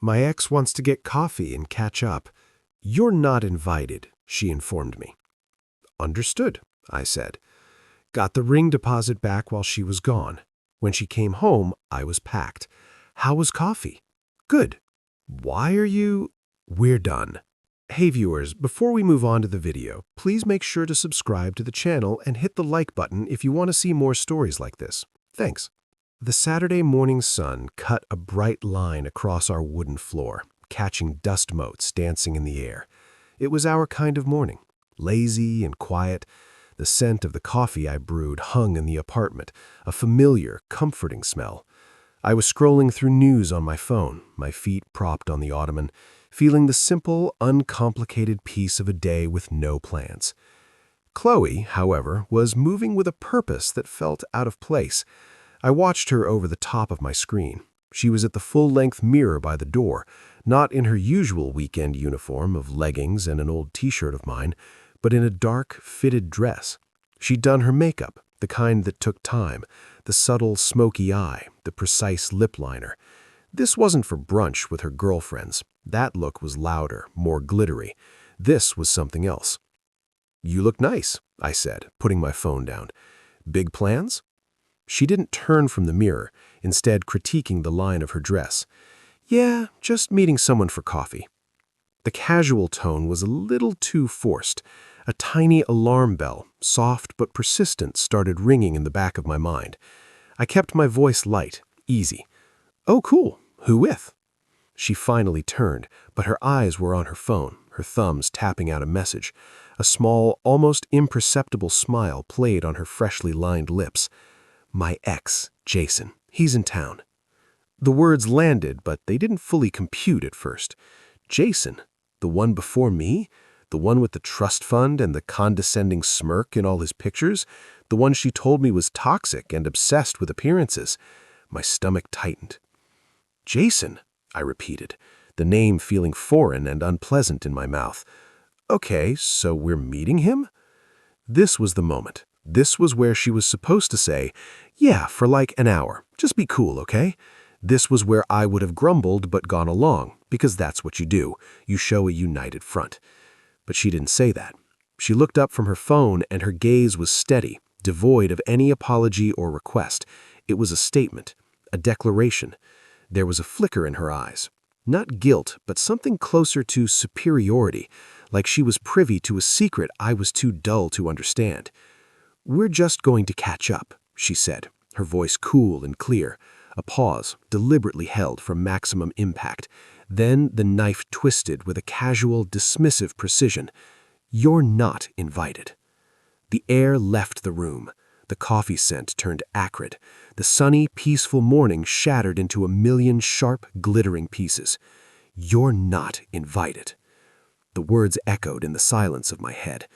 My ex wants to get coffee and catch up. You're not invited, she informed me. Understood, I said. Got the ring deposit back while she was gone. When she came home, I was packed. How was coffee? Good. Why are you... We're done. Hey viewers, before we move on to the video, please make sure to subscribe to the channel and hit the like button if you want to see more stories like this. Thanks. The Saturday morning sun cut a bright line across our wooden floor, catching dust motes dancing in the air. It was our kind of morning, lazy and quiet. The scent of the coffee I brewed hung in the apartment, a familiar, comforting smell. I was scrolling through news on my phone, my feet propped on the ottoman, feeling the simple, uncomplicated peace of a day with no plans. Qley, however, was moving with a purpose that felt out of place. I watched her over the top of my screen. She was at the full-length mirror by the door, not in her usual weekend uniform of leggings and an old t-shirt of mine, but in a dark, fitted dress. She'd done her makeup, the kind that took time, the subtle, smoky eye, the precise lip liner. This wasn't for brunch with her girlfriends. That look was louder, more glittery. This was something else. You look nice, I said, putting my phone down. Big plans? She didn't turn from the mirror, instead critiquing the line of her dress. Yeah, just meeting someone for coffee. The casual tone was a little too forced. A tiny alarm bell, soft but persistent, started ringing in the back of my mind. I kept my voice light, easy. Oh, cool. Who with? She finally turned, but her eyes were on her phone, her thumbs tapping out a message. A small, almost imperceptible smile played on her freshly lined lips. My ex, Jason. He's in town. The words landed, but they didn't fully compute at first. Jason? The one before me? The one with the trust fund and the condescending smirk in all his pictures? The one she told me was toxic and obsessed with appearances? My stomach tightened. Jason, I repeated, the name feeling foreign and unpleasant in my mouth. Okay, so we're meeting him? This was the moment. This was where she was supposed to say, yeah, for like an hour. Just be cool, okay? This was where I would have grumbled but gone along, because that's what you do. You show a united front. But she didn't say that. She looked up from her phone and her gaze was steady, devoid of any apology or request. It was a statement, a declaration. There was a flicker in her eyes. Not guilt, but something closer to superiority, like she was privy to a secret I was too dull to understand. We're just going to catch up, she said, her voice cool and clear. A pause, deliberately held for maximum impact. Then the knife twisted with a casual, dismissive precision. You're not invited. The air left the room. The coffee scent turned acrid. The sunny, peaceful morning shattered into a million sharp, glittering pieces. You're not invited. The words echoed in the silence of my head.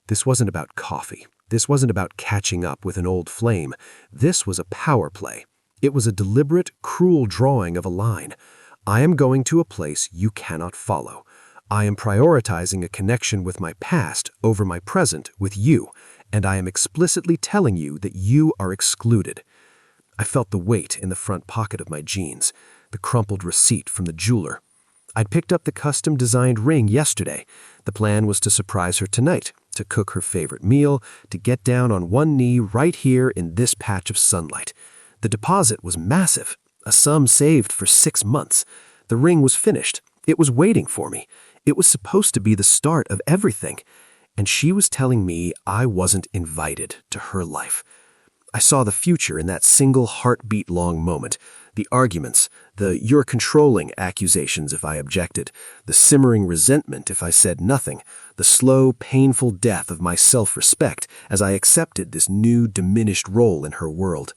This wasn't about coffee. This wasn't about catching up with an old flame. This was a power play. It was a deliberate, cruel drawing of a line. I am going to a place you cannot follow. I am prioritizing a connection with my past over my present with you, and I am explicitly telling you that you are excluded. I felt the weight in the front pocket of my jeans, the crumpled receipt from the jeweler. I'd picked up the custom-designed ring yesterday. The plan was to surprise her tonight, to cook her favorite meal, to get down on one knee right here in this patch of sunlight. The deposit was massive, a sum saved for 6 months. The ring was finished. It was waiting for me. It was supposed to be the start of everything. And she was telling me I wasn't invited to her life. I saw the future in that single heartbeat-long moment. The arguments, the "you're controlling" accusations if I objected, the simmering resentment if I said nothing, the slow, painful death of my self-respect as I accepted this new, diminished role in her world.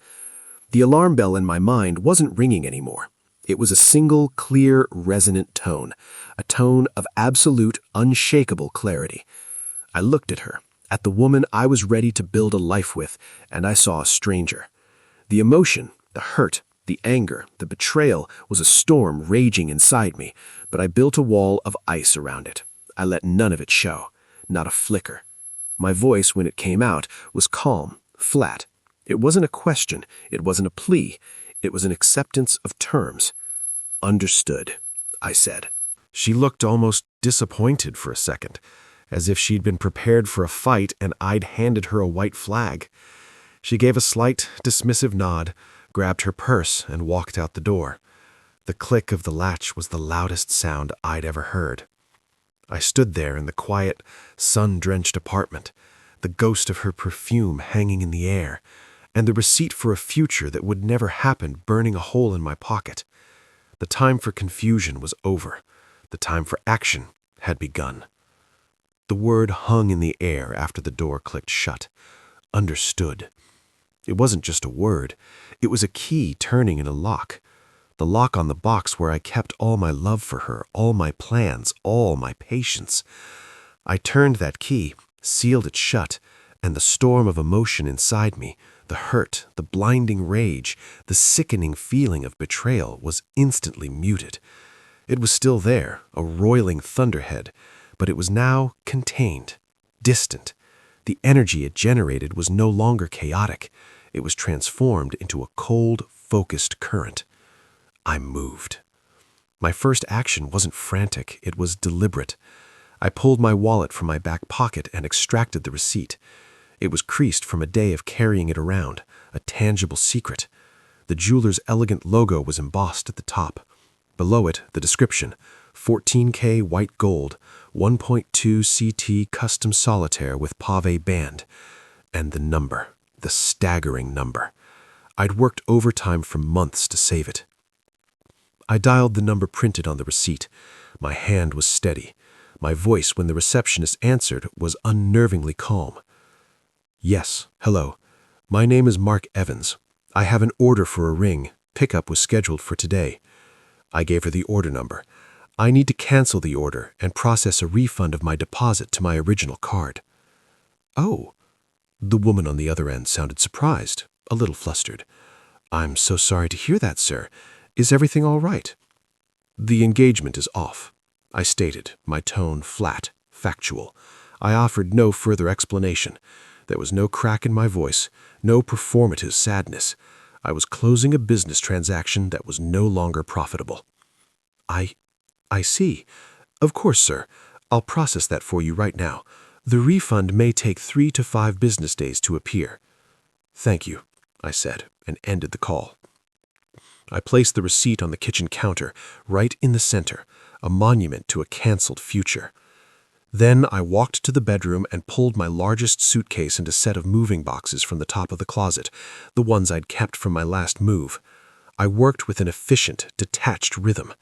The alarm bell in my mind wasn't ringing anymore. It was a single, clear, resonant tone, a tone of absolute, unshakable clarity. I looked at her, at the woman I was ready to build a life with, and I saw a stranger. The emotion, the hurt, the anger, the betrayal was a storm raging inside me, but I built a wall of ice around it. I let none of it show, not a flicker. My voice, when it came out, was calm, flat. It wasn't a question, it wasn't a plea, it was an acceptance of terms. Understood. I said. She looked almost disappointed for a second, as if she'd been prepared for a fight and I'd handed her a white flag. She gave a slight, dismissive nod, grabbed her purse, and walked out the door. The click of the latch was the loudest sound I'd ever heard. I stood there in the quiet, sun-drenched apartment, the ghost of her perfume hanging in the air, and the receipt for a future that would never happen burning a hole in my pocket. The time for confusion was over. The time for action had begun. The word hung in the air after the door clicked shut. Understood. It wasn't just a word. It was a key turning in a lock. The lock on the box where I kept all my love for her, all my plans, all my patience. I turned that key, sealed it shut, and the storm of emotion inside me, the hurt, the blinding rage, the sickening feeling of betrayal was instantly muted. It was still there, a roiling thunderhead, but it was now contained, distant. The energy it generated was no longer chaotic. It was transformed into a cold, focused current. I moved. My first action wasn't frantic, it was deliberate. I pulled my wallet from my back pocket and extracted the receipt. It was creased from a day of carrying it around, a tangible secret. The jeweler's elegant logo was embossed at the top. Below it, the description, 14K white gold, 1.2 CT custom solitaire with pave band. And the number, the staggering number. I'd worked overtime for months to save it. I dialed the number printed on the receipt. My hand was steady. My voice, when the receptionist answered, was unnervingly calm. Yes, hello. My name is Mark Evans. I have an order for a ring. Pickup was scheduled for today. I gave her the order number. I need to cancel the order and process a refund of my deposit to my original card. Oh. The woman on the other end sounded surprised, a little flustered. I'm so sorry to hear that, sir. Is everything all right? The engagement is off, I stated, my tone flat, factual. I offered no further explanation. There was no crack in my voice, no performative sadness. I was closing a business transaction that was no longer profitable. I see. Of course, sir. I'll process that for you right now. The refund may take 3 to 5 business days to appear. Thank you, I said, and ended the call. I placed the receipt on the kitchen counter, right in the center, a monument to a canceled future. Then I walked to the bedroom and pulled my largest suitcase and a set of moving boxes from the top of the closet, the ones I'd kept from my last move. I worked with an efficient, detached rhythm.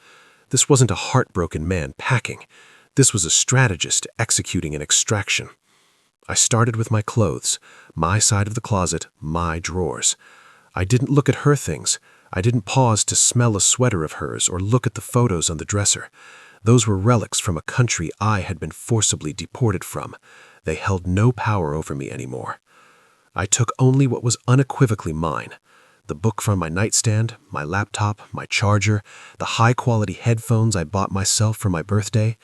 This wasn't a heartbroken man packing. This was a strategist executing an extraction. I started with my clothes, my side of the closet, my drawers. I didn't look at her things. I didn't pause to smell a sweater of hers or look at the photos on the dresser. Those were relics from a country I had been forcibly deported from. They held no power over me anymore. I took only what was unequivocally mine. The book from my nightstand, my laptop, my charger, the high-quality headphones I bought myself for my birthday.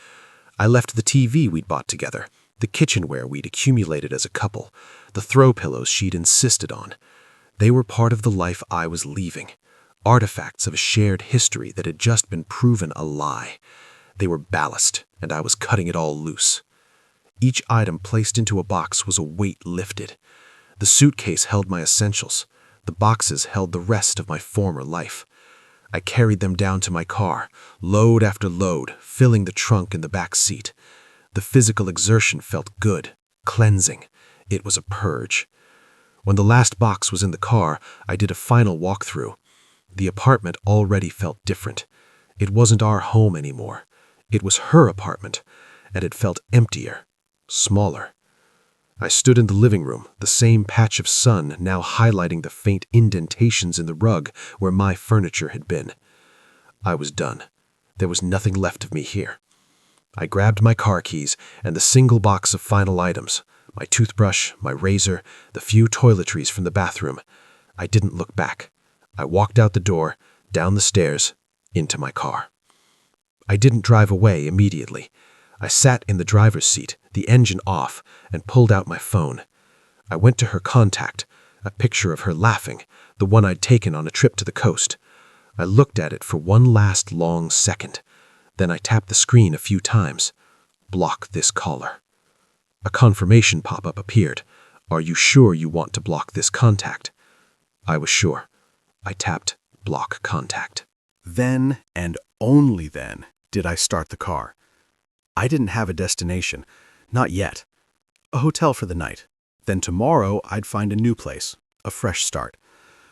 I left the TV we'd bought together, the kitchenware we'd accumulated as a couple, the throw pillows she'd insisted on. They were part of the life I was leaving, artifacts of a shared history that had just been proven a lie. They were ballast, and I was cutting it all loose. Each item placed into a box was a weight lifted. The suitcase held my essentials. The boxes held the rest of my former life. I carried them down to my car, load after load, filling the trunk and the back seat. The physical exertion felt good, cleansing. It was a purge. When the last box was in the car, I did a final walkthrough. The apartment already felt different. It wasn't our home anymore. It was her apartment, and it felt emptier, smaller. I stood in the living room, the same patch of sun now highlighting the faint indentations in the rug where my furniture had been. I was done. There was nothing left of me here. I grabbed my car keys and the single box of final items, my toothbrush, my razor, the few toiletries from the bathroom. I didn't look back. I walked out the door, down the stairs, into my car. I didn't drive away immediately. I sat in the driver's seat, the engine off, and pulled out my phone. I went to her contact, a picture of her laughing, the one I'd taken on a trip to the coast. I looked at it for one last long second. Then I tapped the screen a few times. Block this caller. A confirmation pop-up appeared. Are you sure you want to block this contact? I was sure. I tapped block contact. Then, and only then, did I start the car. I didn't have a destination. Not yet. A hotel for the night. Then tomorrow I'd find a new place, a fresh start.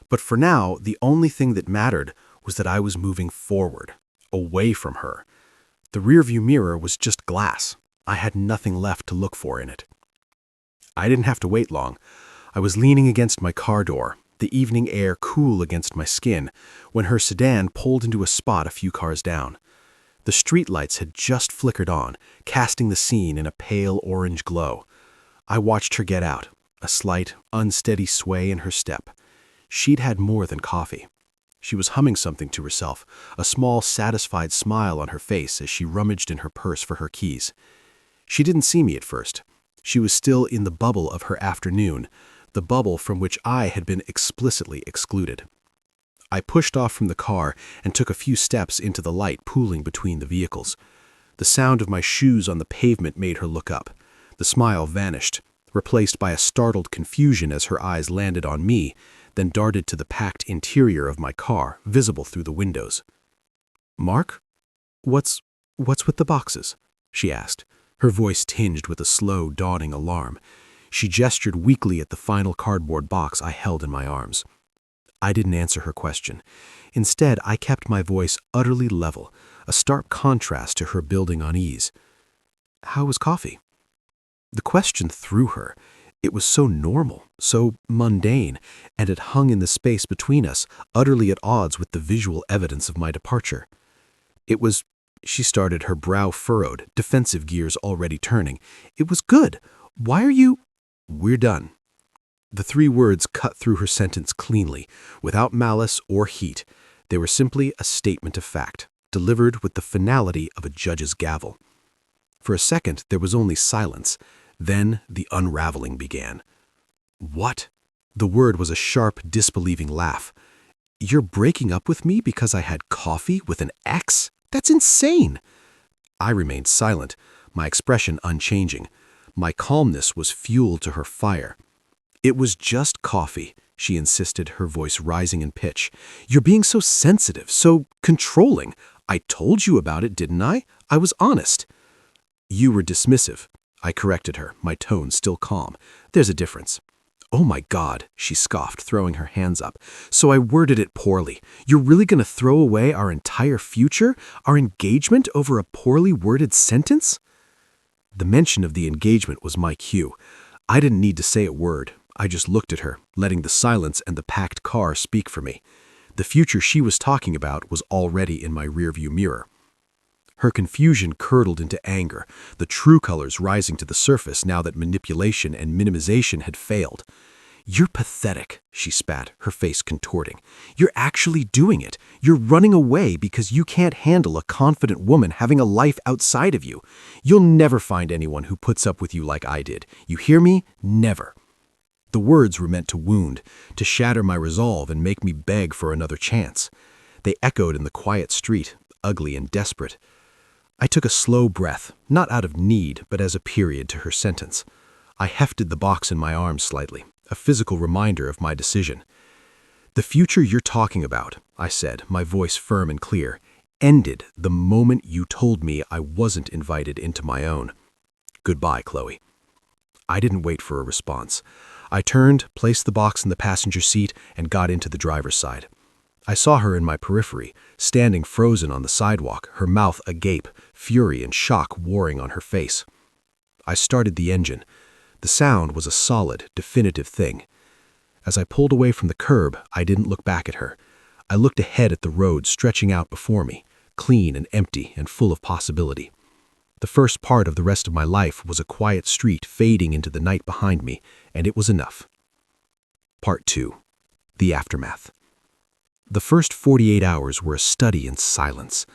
But for now, the only thing that mattered was that I was moving forward, away from her. The rearview mirror was just glass. I had nothing left to look for in it. I didn't have to wait long. I was leaning against my car door, the evening air cool against my skin, when her sedan pulled into a spot a few cars down. The streetlights had just flickered on, casting the scene in a pale orange glow. I watched her get out, a slight, unsteady sway in her step. She'd had more than coffee. She was humming something to herself, a small, satisfied smile on her face as she rummaged in her purse for her keys. She didn't see me at first. She was still in the bubble of her afternoon, the bubble from which I had been explicitly excluded. I pushed off from the car and took a few steps into the light pooling between the vehicles. The sound of my shoes on the pavement made her look up. The smile vanished, replaced by a startled confusion as her eyes landed on me, then darted to the packed interior of my car, visible through the windows. "Mark? What's with the boxes?" she asked, her voice tinged with a slow, dawning alarm. She gestured weakly at the final cardboard box I held in my arms. I didn't answer her question. Instead, I kept my voice utterly level, a stark contrast to her building unease. "How was coffee?" The question threw her. It was so normal, so mundane, and it hung in the space between us, utterly at odds with the visual evidence of my departure. "It was," she started, her brow furrowed, defensive gears already turning. "It was good. Why are you—" "We're done." The 3 words cut through her sentence cleanly, without malice or heat. They were simply a statement of fact, delivered with the finality of a judge's gavel. For a second, there was only silence. Then the unraveling began. "What?" The word was a sharp, disbelieving laugh. "You're breaking up with me because I had coffee with an ex? That's insane!" I remained silent, my expression unchanging. My calmness was fuel to her fire. "It was just coffee," she insisted, her voice rising in pitch. "You're being so sensitive, so controlling. I told you about it, didn't I? I was honest." "You were dismissive," I corrected her, my tone still calm. "There's a difference." "Oh my God," she scoffed, throwing her hands up. "So I worded it poorly. You're really going to throw away our entire future, our engagement, over a poorly worded sentence?" The mention of the engagement was my cue. I didn't need to say a word. I just looked at her, letting the silence and the packed car speak for me. The future she was talking about was already in my rearview mirror. Her confusion curdled into anger, the true colors rising to the surface now that manipulation and minimization had failed. "You're pathetic," she spat, her face contorting. "You're actually doing it. You're running away because you can't handle a confident woman having a life outside of you. You'll never find anyone who puts up with you like I did. You hear me? Never." The words were meant to wound, to shatter my resolve and make me beg for another chance. They echoed in the quiet street, ugly and desperate. I took a slow breath, not out of need, but as a period to her sentence. I hefted the box in my arms slightly, a physical reminder of my decision. "The future you're talking about," I said, my voice firm and clear, "ended the moment you told me I wasn't invited into my own. Goodbye, Qley." I didn't wait for a response. I turned, placed the box in the passenger seat, and got into the driver's side. I saw her in my periphery, standing frozen on the sidewalk, her mouth agape, fury and shock warring on her face. I started the engine. The sound was a solid, definitive thing. As I pulled away from the curb, I didn't look back at her. I looked ahead at the road stretching out before me, clean and empty and full of possibility. The first part of the rest of my life was a quiet street fading into the night behind me, and it was enough. Part 2. The Aftermath. The first 48 hours were a study in silence.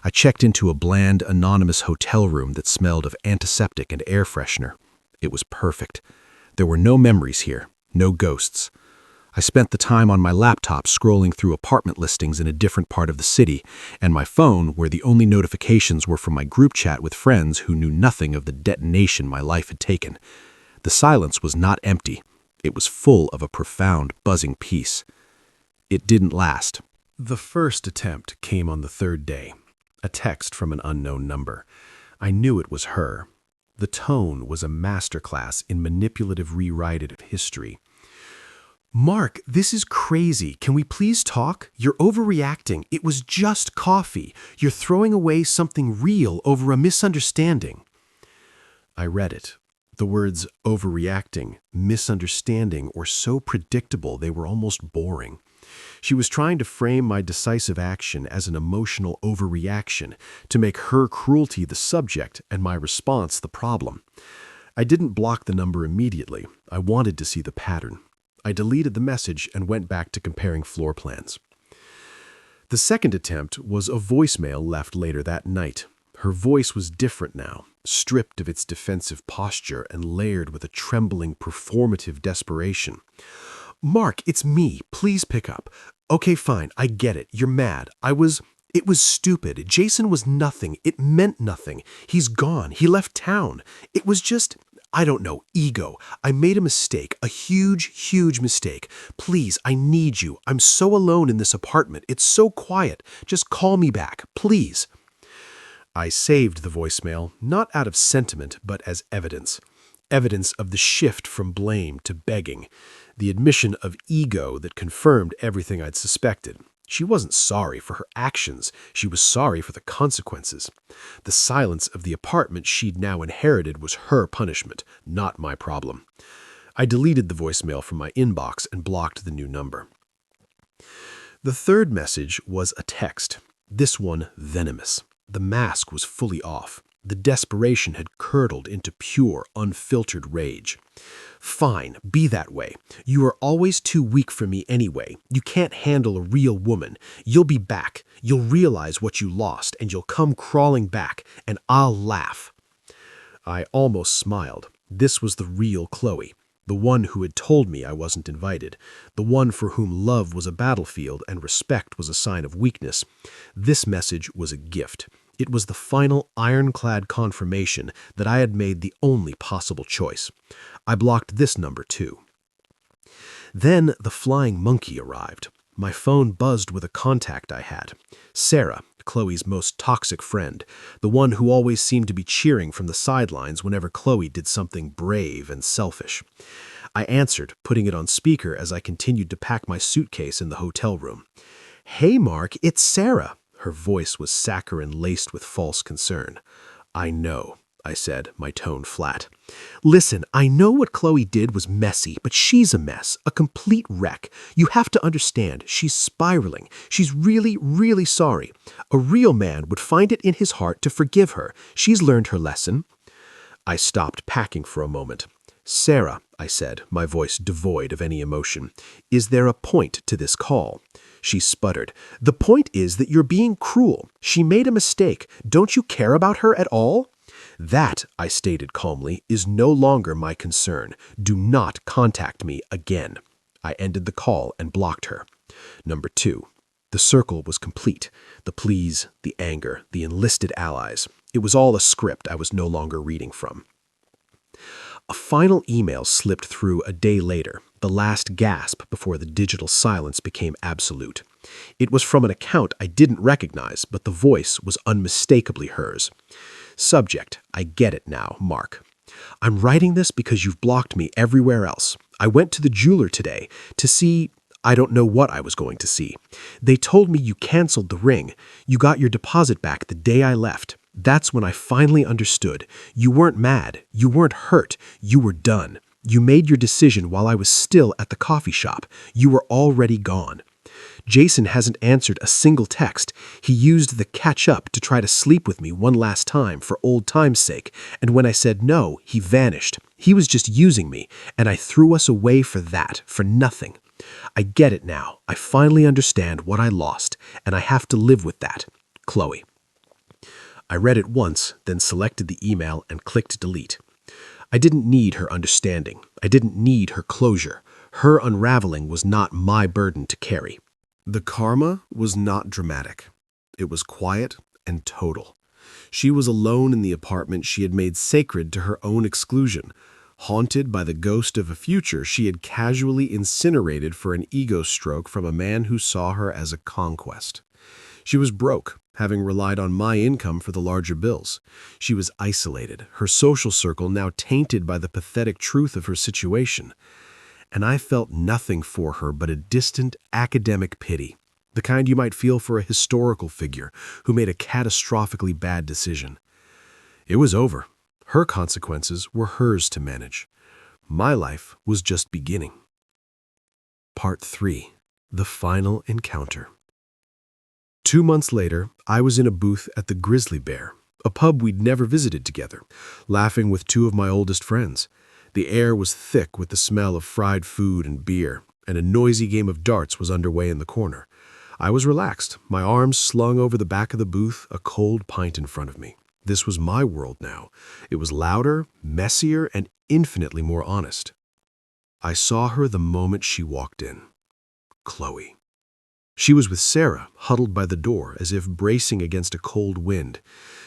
I checked into a bland, anonymous hotel room that smelled of antiseptic and air freshener. It was perfect. There were no memories here, no ghosts. I spent the time on my laptop scrolling through apartment listings in a different part of the city, and my phone, where the only notifications were from my group chat with friends who knew nothing of the detonation my life had taken. The silence was not empty. It was full of a profound, buzzing peace. It didn't last. The first attempt came on the third day. A text from an unknown number. I knew it was her. The tone was a masterclass in manipulative rewriting of history. "Mark, this is crazy. Can we please talk? You're overreacting. It was just coffee. You're throwing away something real over a misunderstanding." I read it. The words overreacting, misunderstanding were so predictable they were almost boring. She was trying to frame my decisive action as an emotional overreaction, to make her cruelty the subject and my response the problem. I didn't block the number immediately. I wanted to see the pattern. I deleted the message and went back to comparing floor plans. The second attempt was a voicemail left later that night. Her voice was different now, stripped of its defensive posture and layered with a trembling, performative desperation. "Mark, it's me. Please pick up. Okay, fine. I get it. You're mad. It was stupid. Jason was nothing. It meant nothing. He's gone. He left town. It was just, I don't know, ego. I made a mistake, a huge, huge mistake. Please, I need you. I'm so alone in this apartment. It's so quiet. Just call me back, please." I saved the voicemail, not out of sentiment, but as evidence. Evidence of the shift from blame to begging. The admission of ego that confirmed everything I'd suspected. She wasn't sorry for her actions. She was sorry for the consequences. The silence of the apartment she'd now inherited was her punishment, not my problem. I deleted the voicemail from my inbox and blocked the new number. The third message was a text, this one venomous. The mask was fully off. The desperation had curdled into pure, unfiltered rage. "Fine, be that way. You are always too weak for me anyway. You can't handle a real woman. You'll be back. You'll realize what you lost, and you'll come crawling back, and I'll laugh." I almost smiled. This was the real Qley, the one who had told me I wasn't invited, the one for whom love was a battlefield and respect was a sign of weakness. This message was a gift. It was the final ironclad confirmation that I had made the only possible choice. I blocked this number too. Then the flying monkey arrived. My phone buzzed with a contact I had. Sarah, Qley's most toxic friend, the one who always seemed to be cheering from the sidelines whenever Qley did something brave and selfish. I answered, putting it on speaker as I continued to pack my suitcase in the hotel room. "Hey, Mark, it's Sarah." Her voice was saccharine laced with false concern. "I know," I said, my tone flat. "Listen, I know what Qley did was messy, but she's a mess, a complete wreck. You have to understand, she's spiraling. She's really, really sorry. A real man would find it in his heart to forgive her. She's learned her lesson." I stopped packing for a moment. "Sarah," I said, my voice devoid of any emotion, "is there a point to this call?" She sputtered. "The point is that you're being cruel. She made a mistake. Don't you care about her at all?" "That," I stated calmly, "is no longer my concern. Do not contact me again." I ended the call and blocked her. Number 2. The circle was complete. The pleas, the anger, the enlisted allies. It was all a script I was no longer reading from. A final email slipped through a day later, the last gasp before the digital silence became absolute. It was from an account I didn't recognize, but the voice was unmistakably hers. Subject: "I get it now, Mark. I'm writing this because you've blocked me everywhere else. I went to the jeweler today to see... I don't know what I was going to see. They told me you canceled the ring. You got your deposit back the day I left. That's when I finally understood. You weren't mad. You weren't hurt. You were done. You made your decision while I was still at the coffee shop. You were already gone. Jason hasn't answered a single text. He used the catch up to try to sleep with me one last time for old time's sake, and when I said no, he vanished. He was just using me, and I threw us away for that, for nothing. I get it now. I finally understand what I lost, and I have to live with that. Qley." I read it once, then selected the email and clicked delete. I didn't need her understanding. I didn't need her closure. Her unraveling was not my burden to carry. The karma was not dramatic. It was quiet and total. She was alone in the apartment she had made sacred to her own exclusion, haunted by the ghost of a future she had casually incinerated for an ego stroke from a man who saw her as a conquest. She was broke, having relied on my income for the larger bills. She was isolated, her social circle now tainted by the pathetic truth of her situation. And I felt nothing for her but a distant academic pity, the kind you might feel for a historical figure who made a catastrophically bad decision. It was over. Her consequences were hers to manage. My life was just beginning. Part 3. The Final Encounter. 2 months later, I was in a booth at the Grizzly Bear, a pub we'd never visited together, laughing with 2 of my oldest friends. The air was thick with the smell of fried food and beer, and a noisy game of darts was underway in the corner. I was relaxed, my arms slung over the back of the booth, a cold pint in front of me. This was my world now. It was louder, messier, and infinitely more honest. I saw her the moment she walked in. Qley. She was with Sarah, huddled by the door, as if bracing against a cold wind.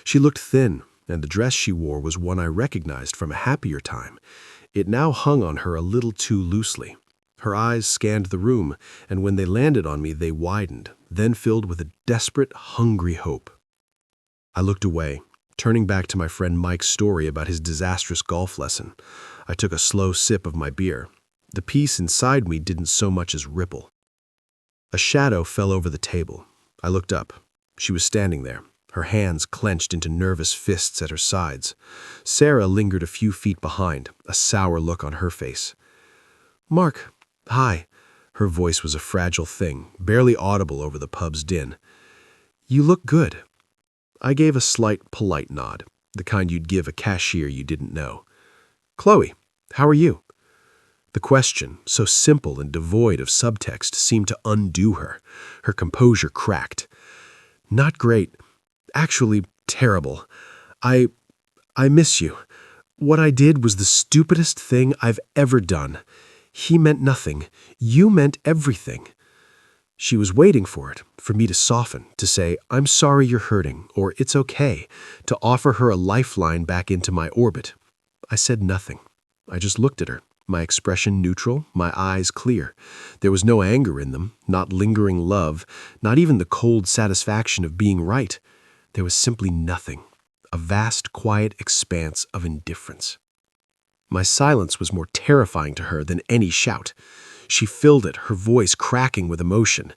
She looked thin, and the dress she wore was one I recognized from a happier time. It now hung on her a little too loosely. Her eyes scanned the room, and when they landed on me, they widened, then filled with a desperate, hungry hope. I looked away, turning back to my friend Mike's story about his disastrous golf lesson. I took a slow sip of my beer. The peace inside me didn't so much as ripple. A shadow fell over the table. I looked up. She was standing there, her hands clenched into nervous fists at her sides. Sarah lingered a few feet behind, a sour look on her face. "Mark, hi." Her voice was a fragile thing, barely audible over the pub's din. "You look good." I gave a slight, polite nod, the kind you'd give a cashier you didn't know. "Qley, how are you?" The question, so simple and devoid of subtext, seemed to undo her. Her composure cracked. "Not great. Actually, terrible. I miss you. What I did was the stupidest thing I've ever done. He meant nothing. You meant everything." She was waiting for it, for me to soften, to say, "I'm sorry you're hurting," or "It's okay," to offer her a lifeline back into my orbit. I said nothing. I just looked at her, my expression neutral, my eyes clear. There was no anger in them, not lingering love, not even the cold satisfaction of being right. There was simply nothing, a vast, quiet expanse of indifference. My silence was more terrifying to her than any shout. She filled it, her voice cracking with emotion.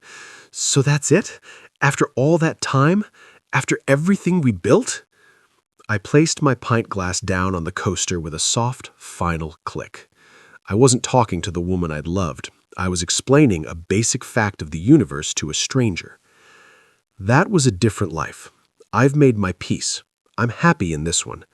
"So that's it? After all that time? After everything we built?" I placed my pint glass down on the coaster with a soft, final click. I wasn't talking to the woman I'd loved. I was explaining a basic fact of the universe to a stranger. That was a different life. I've made my peace. I'm happy in this one.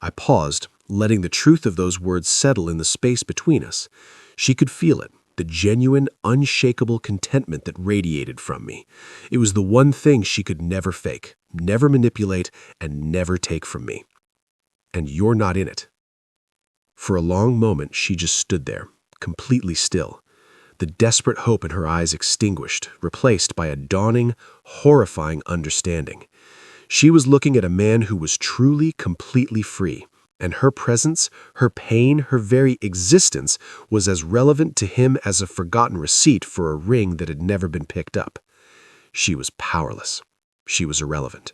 I paused, letting the truth of those words settle in the space between us. She could feel it, the genuine, unshakable contentment that radiated from me. It was the one thing she could never fake, never manipulate, and never take from me. And you're not in it. For a long moment, she just stood there, completely still. The desperate hope in her eyes extinguished, replaced by a dawning, horrifying understanding. She was looking at a man who was truly, completely free, and her presence, her pain, her very existence was as relevant to him as a forgotten receipt for a ring that had never been picked up. She was powerless. She was irrelevant.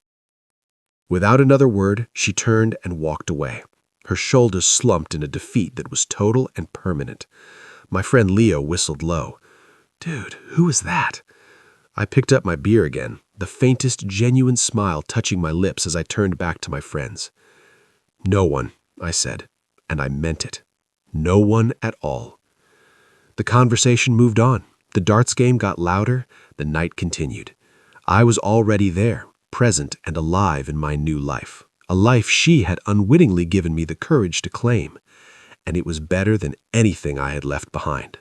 Without another word, she turned and walked away. Her shoulders slumped in a defeat that was total and permanent. My friend Leo whistled low. "Dude, who was that?" I picked up my beer again, the faintest genuine smile touching my lips as I turned back to my friends. "No one," I said, and I meant it. No one at all. The conversation moved on. The darts game got louder. The night continued. I was already there, present and alive in my new life. A life she had unwittingly given me the courage to claim. And it was better than anything I had left behind.